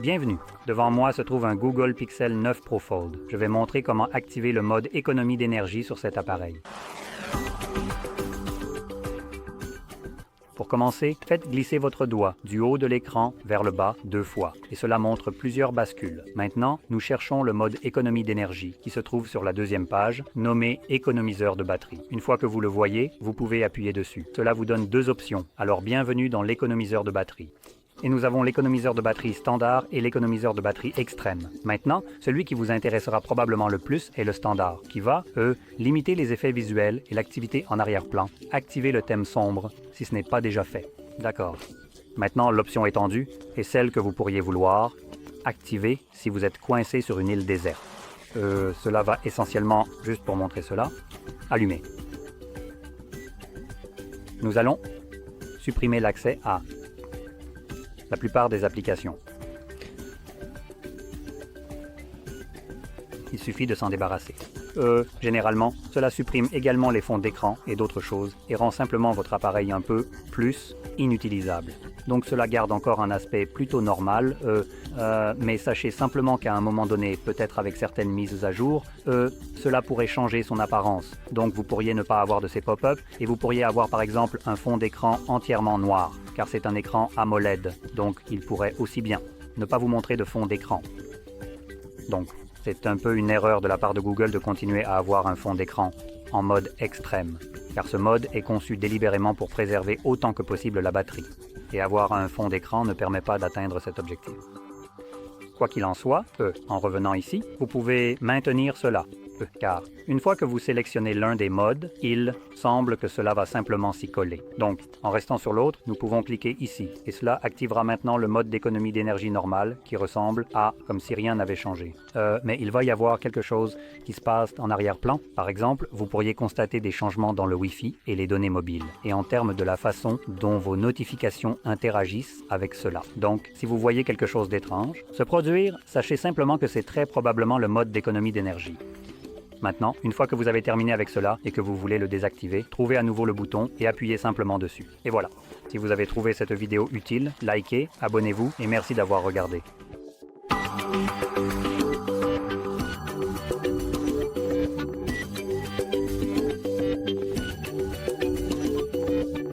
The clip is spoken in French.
Bienvenue. Devant moi se trouve un Google Pixel 9 Pro Fold. Je vais montrer comment activer le mode économie d'énergie sur cet appareil. Pour commencer, faites glisser votre doigt du haut de l'écran vers le bas 2 fois, et cela montre plusieurs bascules. Maintenant, nous cherchons le mode économie d'énergie, qui se trouve sur la deuxième page, nommé économiseur de batterie. Une fois que vous le voyez, vous pouvez appuyer dessus. Cela vous donne 2 options, alors bienvenue dans l'économiseur de batterie. Et nous avons l'économiseur de batterie standard et l'économiseur de batterie extrême. Maintenant, celui qui vous intéressera probablement le plus est le standard, qui va, limiter les effets visuels et l'activité en arrière-plan, activer le thème sombre, si ce n'est pas déjà fait. D'accord. Maintenant, l'option étendue est celle que vous pourriez vouloir activer si vous êtes coincé sur une île déserte. Cela va essentiellement, juste pour montrer cela, allumer. Nous allons supprimer l'accès à la plupart des applications. Il suffit de s'en débarrasser. Généralement, cela supprime également les fonds d'écran et d'autres choses et rend simplement votre appareil un peu plus inutilisable. Donc cela garde encore un aspect plutôt normal, mais sachez simplement qu'à un moment donné, peut-être avec certaines mises à jour, cela pourrait changer son apparence. Donc vous pourriez ne pas avoir de ces pop-up et vous pourriez avoir par exemple un fond d'écran entièrement noir, car c'est un écran AMOLED, donc il pourrait aussi bien ne pas vous montrer de fond d'écran. Donc c'est un peu une erreur de la part de Google de continuer à avoir un fond d'écran en mode extrême, car ce mode est conçu délibérément pour préserver autant que possible la batterie, et avoir un fond d'écran ne permet pas d'atteindre cet objectif. Quoi qu'il en soit, en revenant ici, vous pouvez maintenir cela, car une fois que vous sélectionnez l'un des modes, il semble que cela va simplement s'y coller. Donc, en restant sur l'autre, nous pouvons cliquer ici, et cela activera maintenant le mode d'économie d'énergie normal qui ressemble à comme si rien n'avait changé. Mais il va y avoir quelque chose qui se passe en arrière-plan. Par exemple, vous pourriez constater des changements dans le Wi-Fi et les données mobiles, et en termes de la façon dont vos notifications interagissent avec cela. Donc, si vous voyez quelque chose d'étrange se produire, sachez simplement que c'est très probablement le mode d'économie d'énergie. Maintenant, une fois que vous avez terminé avec cela et que vous voulez le désactiver, trouvez à nouveau le bouton et appuyez simplement dessus. Et voilà. Si vous avez trouvé cette vidéo utile, likez, abonnez-vous et merci d'avoir regardé.